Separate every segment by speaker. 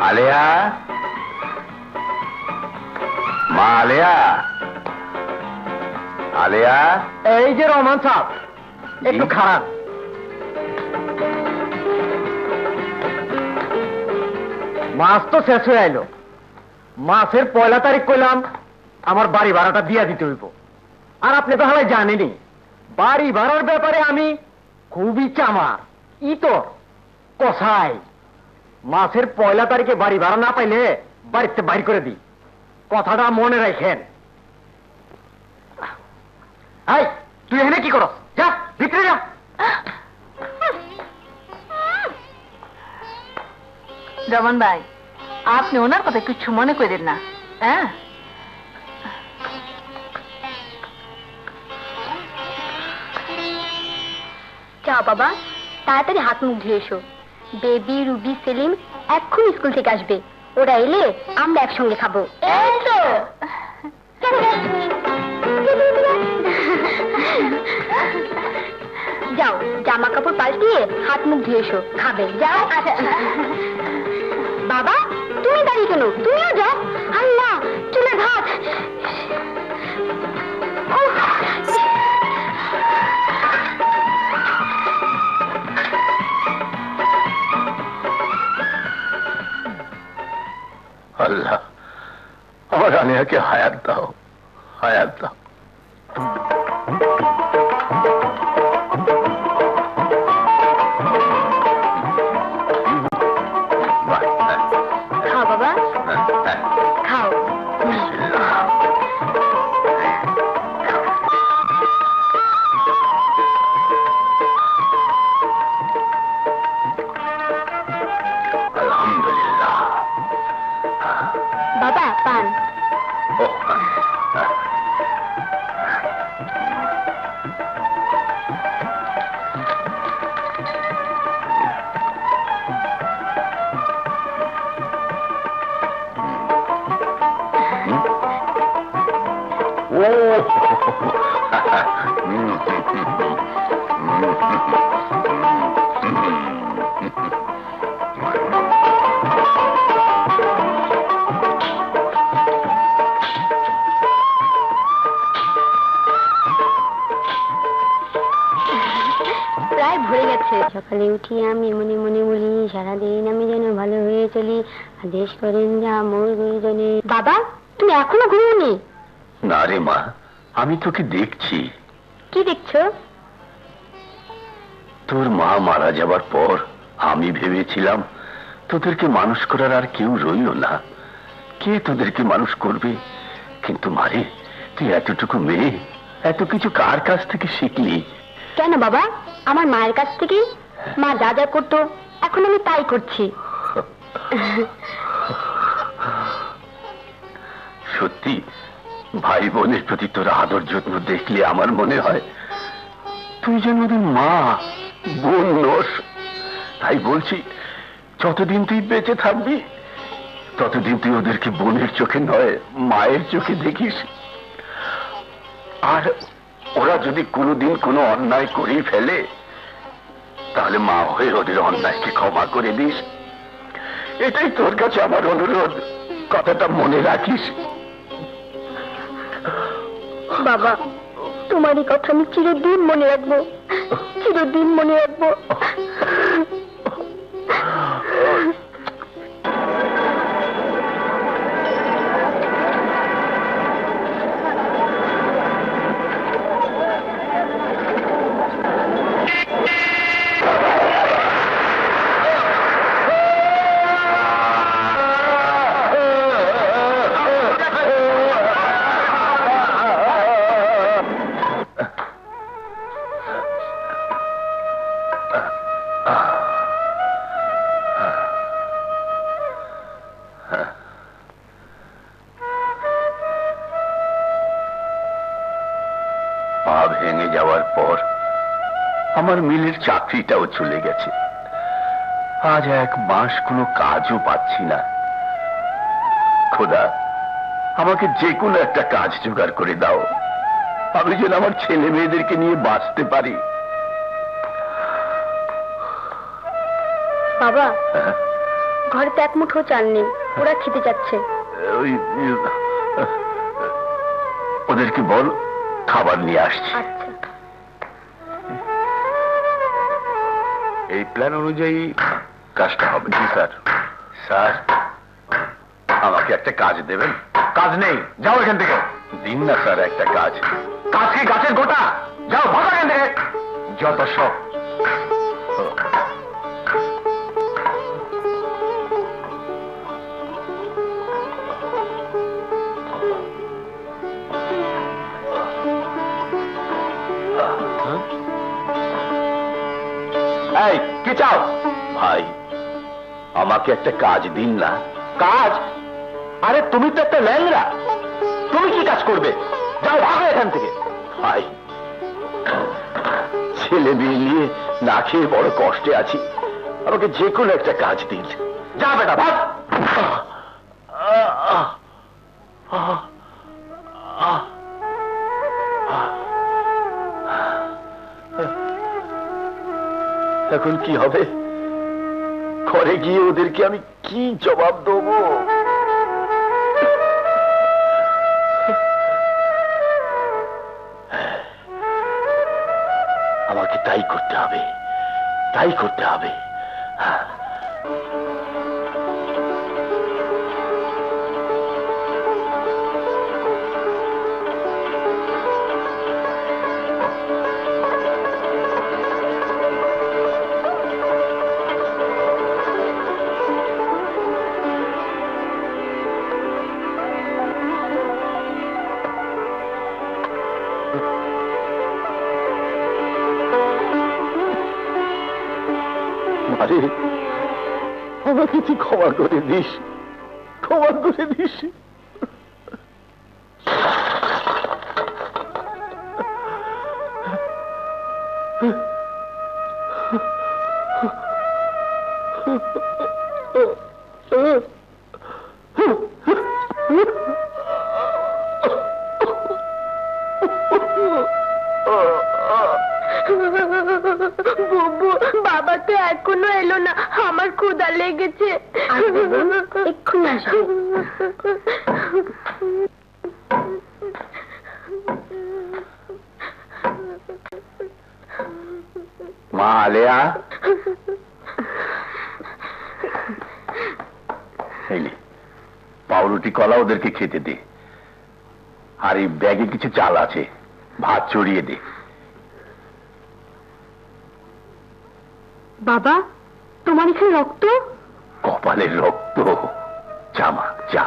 Speaker 1: আলেয়া, মা আলেয়া, আলেয়া।
Speaker 2: এই যে রহমান সাহেব, একটু খারাপ। মাস তো শেষ হয়ে আইলো। মাসের 1 তারিখ কইলাম আমার বাড়ি ভাড়াটা দিয়া দিতে হইব। আর আপনি তো হালাই জানেনই বাড়ি ভাড়ার ব্যাপারে আমি খুবই চামার, ইতর কষাই। মাসের 1 তারিখে বাড়ি ভাড়া না পাইলে বাড়িতে বাইর করে দিই, কথাটা মনে রাখেন। এই তুই এখানে কি করস? যা ভিতরে যা।
Speaker 3: রমন ভাই, আপনি ওনার কথা কিছু মনে করেন না। হ্যাঁ,
Speaker 4: যাও বাবা, তাড়াতাড়ি হাত মুখ ধুয়ে এসো। বেবি, রুবি, সেলিম এক্ষুনি স্কুল থেকে আসবে। ওরা এলে আমরা একসঙ্গে খাবো। এই তো যাও, জামা কাপড় পাল্টিয়ে হাত মুখ ধুয়ে এসো, খাবে। যাও। বাবা, তুমি দাঁড়িয়ে কেন? তুমিও যাও। আল্লাহ, চুলে ভাত।
Speaker 1: আল্লাহ, আমার আলিয়াকে হায়াত দাও, হায়াত দাও।
Speaker 4: খাও বাবা, খাও।
Speaker 1: আলহামদুলিল্লাহ।
Speaker 4: বাবা, পান। প্রায় ভরে গেছে। সকালে উঠি আমি মনে মনে বলি, সারাদিন আমি যেন ভালো হয়ে চলি, আদেশ করেন যা মোর গুরুজনে। বাবা, তুমি এখনো ঘুমোনি?
Speaker 1: না রে মা, আমি তোকে দেখছি।
Speaker 4: কি দেখছো?
Speaker 1: তোর মা মারা যাবার পর আমি ভেবেছিলাম তোদেরকে মানুষ করার আর কেউ রইল না, কে তোদেরকে মানুষ করবে। কিন্তু মারে, তুই এতটুকু মেয়ে, এত কিছু কার কাছ থেকে শিখলি?
Speaker 4: কেন বাবা, আমার মায়ের কাছ থেকে। মা যা যা করতো এখন আমি তাই করছি।
Speaker 1: সত্যি, ভাই বোনের প্রতি তোর আদর যত্ন দেখলে আমার মনে হয় তুই যেন ওদের মা বোন নোস। তাই বলছি, যতদিন তুই বেঁচে থাকবি ততদিন তুই ওদেরকে বোনের চোখে নয়, মায়ের চোখে দেখিস। আর ওরা যদি কোনোদিন কোনো অন্যায় করেই ফেলে, তাহলে মা হয়ে ওদের অন্যায়কে ক্ষমা করে দিস। এটাই তোর কাছে আমার অনুরোধ, কথাটা মনে রাখিস।
Speaker 4: বাবা, তোমার এই কথা আমি চিরদিন মনে রাখবো, চিরদিন মনে রাখবো।
Speaker 1: পা ভেঙে যাওয়ার পর আমার মিলের চাকরিটাও চলে গেছে। আজ 1 মাস কোনো কাজও পাচ্ছি না। খোদা, আমাকে যে কোনো একটা কাজ জোগাড় করে দাও, আমি যেন আমার ছেলে মেয়েদেরকে নিয়ে বাঁচতে পারি।
Speaker 4: বাবা, ঘরে তো এক মুঠো চাল নেই, ওরা খেতে যাচ্ছে।
Speaker 1: ওই ওদেরকে বল খাবার নিয়ে আসছি।
Speaker 4: আচ্ছা।
Speaker 1: এই প্ল্যান অনুযায়ী কাজটা হবে। জি স্যার। স্যার, আমাকে একটা কাজ দেবেন?
Speaker 2: কাজ নেই, যাও এখান থেকে।
Speaker 1: দিন না স্যার একটা কাজ।
Speaker 2: কাজ কি গাছের গোটা? যাও ভাগো এখান থেকে, যত সব।
Speaker 1: এই কি চাও? ভাই, আমাকে একটা কাজ দিন না।
Speaker 2: কাজ? আরে তুমি তো একটা ল্যাংড়া, তুমি কি কাজ করবে? যাও ভাগো এখান থেকে।
Speaker 1: ভাই, ছেলে মেয়ে নিয়ে না খেয়ে বড় কষ্টে আছি, আমাকে যে কোনো একটা কাজ দিন।
Speaker 2: যা বেটা ভাগ।
Speaker 1: এখন কি হবে? ঘরে গিয়ে ওদেরকে আমি কি জবাব দেবো? আমাকে তাই করতে হবে, তাই করতে হবে। আরে, আমাকে তুই ক্ষমা করে দিস, ক্ষমা করে দিস।
Speaker 4: বাবা তো এখনো এলো না, আমার ক্ষুধা লেগেছে। এক্ষুনি আসবে।
Speaker 1: মা আলেয়া, এই নে, পাউরুটি কলা ওদেরকে খেতে দে। আর এই ব্যাগে কিছু চাল আছে, ভাত চড়িয়ে দে।
Speaker 4: বাবা, তোমার এখানে রক্ত?
Speaker 1: কপালের রক্ত। জামা যা।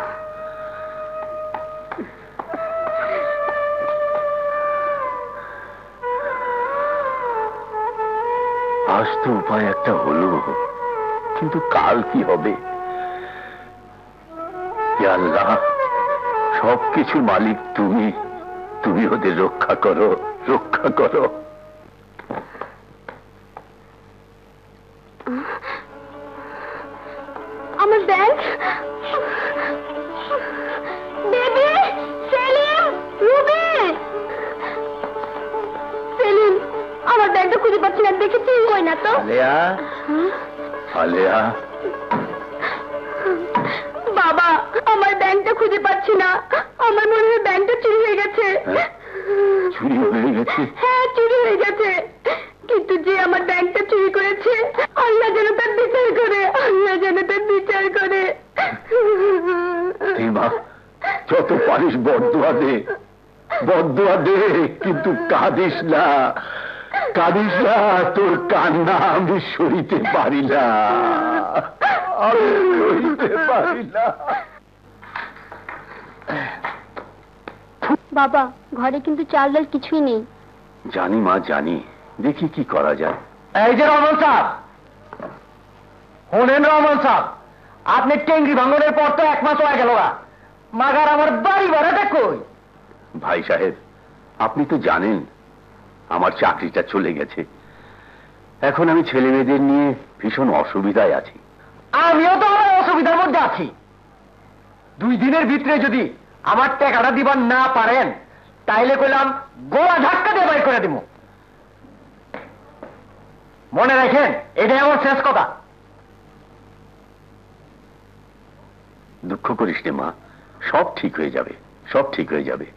Speaker 1: আজ তো উপায় একটা হলো, কিন্তু কাল কি হবে? হে আল্লাহ, সবকিছু মালিক তুমি, তুমি ওদের রক্ষা করো, রক্ষা করো।
Speaker 4: আমার ব্যাগ, বেবি, সেলিম, রুবি। সেলিম, আমার ব্যাগটা খুঁজে পাচ্ছি না, দেখেছি কই না তো।
Speaker 1: আলেয়া, আলেয়া।
Speaker 4: বাবা, আমার ব্যাগটা খুঁজে পাচ্ছি না, আমার মনে হয় ব্যাগটা চুরি হয়ে গেছে।
Speaker 1: চুরি হয়ে গেছে?
Speaker 4: হ্যাঁ, চুরি হয়ে গেছে। কিন্তু যে আমার ব্যাগটা চুরি করেছে, আল্লাহ যেন তার বিচার করে, আল্লাহ যেন তার বিচার করে।
Speaker 1: মা, যত পারিস বদদোয়া দে, বদদোয়া দে, কিন্তু কাঁদিস না, কাঁদিস না। তোর কান্না আমি সইতে পারি না, আমি সইতে পারি না।
Speaker 4: বাবা, ঘরে কিন্তু চাল ডাল কিছুই নেই।
Speaker 1: জানি মা, জানি। দেখি কি করা যায়।
Speaker 2: এই যে রহমান সাহেব, শোনেন রহমান সাহেব, আপনি টেঙ্গি ভাঙনের পর তো 1 মাস হয়ে গেল, মাগার আমার বাড়ি ভাড়াটা কই?
Speaker 1: ভাই সাহেব, আপনি তো জানেন আমার চাকরিটা চলে গেছে। এখন আমি ছেলে মেয়েদের নিয়ে ভীষণ অসুবিধায় আছি।
Speaker 2: আমিও তো আমার অসুবিধার মধ্যে আছি। 2 দিনের ভিতরে যদি আমার টাকাটা দিবার না পারেন, তাইলে কইলাম গোলা ধাক্কা দিয়ে বাই করে দিব। মনে রাখেন, এটাই আমার শেষ কথা।
Speaker 1: দুঃখ করিস নে মা, সব ঠিক হয়ে যাবে, সব ঠিক হয়ে যাবে।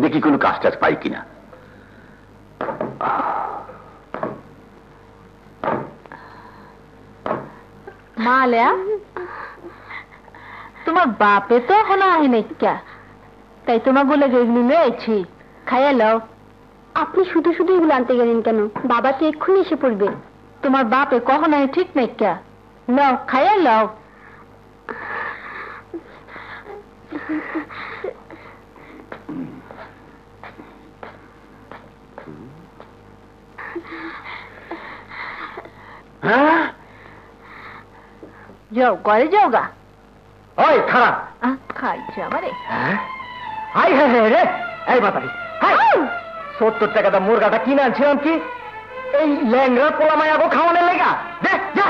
Speaker 1: দেখি কোনো কাজ টাজ পাই কিনা।
Speaker 3: মা আলেয়া, তোমার বাপে তো এখনো আহে নাই ক্যা? তাই তোমার বলে এগুলো লয়েছি, খাইয়া লও।
Speaker 4: আপনি শুধু শুধু এগুলো আনতে গেলেন কেন? বাবা তো এক্ষুনি এসে পড়বে।
Speaker 3: তোমার বাপে কখন আহে ঠিক নাই ক্যা? লও, খাইয়া লও।
Speaker 2: হ্যাঁ,
Speaker 3: যাও, ঘরে যাও গা।
Speaker 2: ওই খারাপ।
Speaker 3: খাইছে আমারে।
Speaker 2: হ্যাঁ, হাই হ্যাঁ হ্যাঁ রে, এই বাতারি, হাই 70 টাকা দাম মুরগাটা কিনে আনছিলাম কি এই ল্যাংড়া পোলা মায়াগো খাওয়ানোর লেগা? দে যা।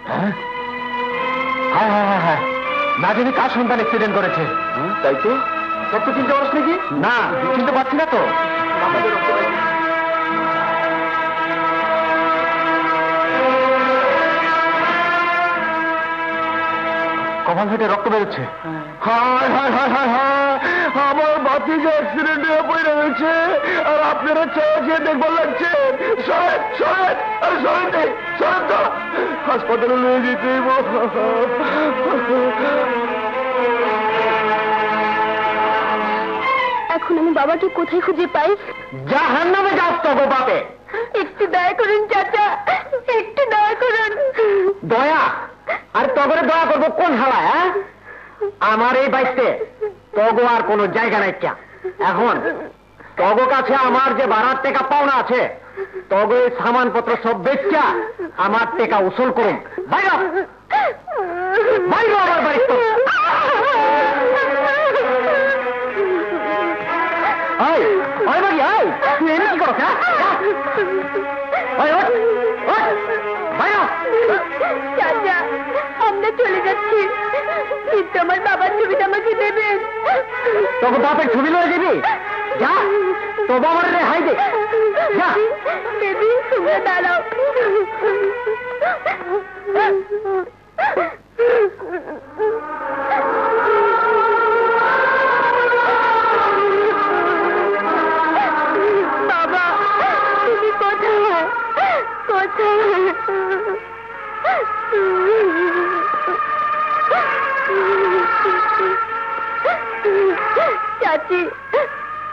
Speaker 2: হ্যাঁ, হ্যাঁ হ্যাঁ হ্যাঁ হ্যাঁ, না জানি কার সন্তান অ্যাক্সিডেন্ট করেছে।
Speaker 1: তাই তো।
Speaker 2: সব তো চিনতে পারছ নাকি? না, চিনতে পারছি না তো। কপাল ফেটে রক্ত বেরোচ্ছে। হায় হায় হায় হায় হায়, আমার বাতিজা অ্যাক্সিডেন্ট হয়ে পড়ে রয়েছে আর আপনারা চেয়ে দেখবার লাগছে। সরেন সরেন, আরে সরেন নেই, সরেন তো, হাসপাতালে নিয়ে যেতে।
Speaker 4: এখন আমি বাবাকে কোথায় খুঁজে পাই?
Speaker 2: জাহান্নামে যাও তো গো বাপে।
Speaker 4: একটু দয়া করুন চাচা, একটু দয়া করুন।
Speaker 2: দয়া? আর তগরে দয়া করবো কোন হালায়? হ্যাঁ, আমার এই বাড়িতে তগো আর কোনো জায়গা নাই ক্যা। এখন তগো কাছে আমার যে ভাড়ার টাকা পাওনা আছে, তগো এই সামানপত্র সব বেচা আমার টাকা উসুল করুন। বাইরে বাইরে আমার বাড়িতে। ওই ওই বাড়ি, ওই তুই এনে কি করছ?
Speaker 4: চাচা, আমরা চলে যাচ্ছি, কিন্তু আমার বাবার ছবিটা আমাকে দেবেন।
Speaker 2: তোকে বাপের ছবি লয়ে দিবি? যা, তো বাবার রেহাই দে, যা।
Speaker 4: বেবি, তোমরা দাঁড়াও। বাবা, তুমি কোথায়? কোথায়? চাচি,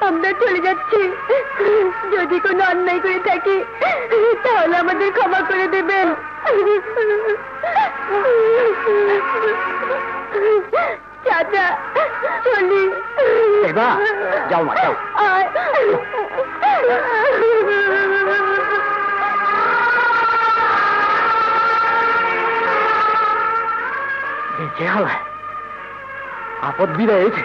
Speaker 4: আমরা চলে যাচ্ছি। যদি কোনো অন্যায় করে থাকি তাহলে আমাদের ক্ষমা করে দেবেন। চাচা, চলি।
Speaker 2: এবার যাও মা, যাও। দেখে হালায় আপদ বিদায় হয়েছে।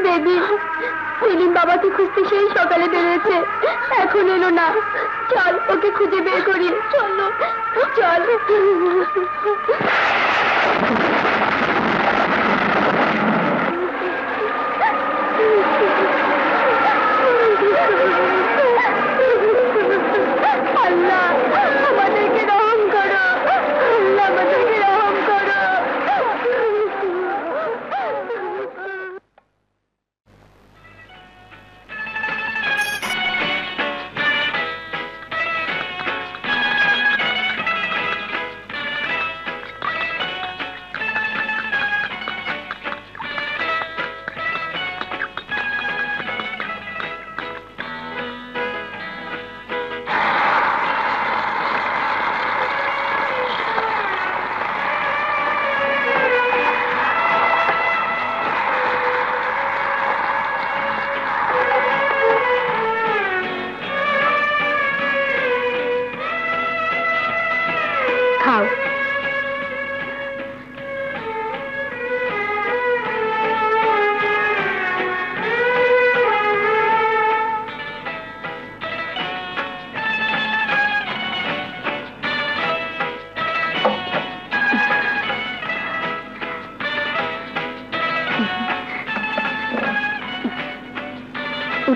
Speaker 4: বেবি, সেলিম বাবাকে খুঁজতে সেই সকালে বেরিয়েছে, এখন এলো না। চল ওকে খুঁজে বের করি। চলো চল। আল্লাহ, আমাদেরকে রহম করো। আল্লাহ, আমাদেরকে রহম করো।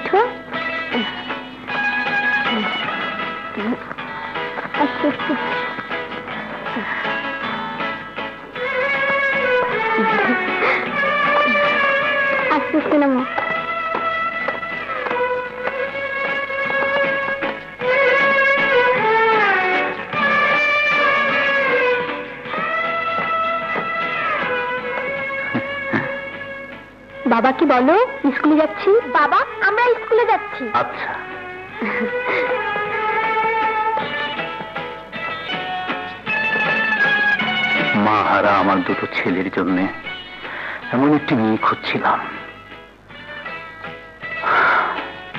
Speaker 4: উঠো আস্তে আস্তে আস্তে আস্তে নামো বাবা কি বলো স্কুলে যাচ্ছি বাবা আমরা স্কুলে যাচ্ছি
Speaker 1: আচ্ছা মা হারা আমার দুটো ছেলের জন্য এমন একটি মেয়ে খুঁজছিলাম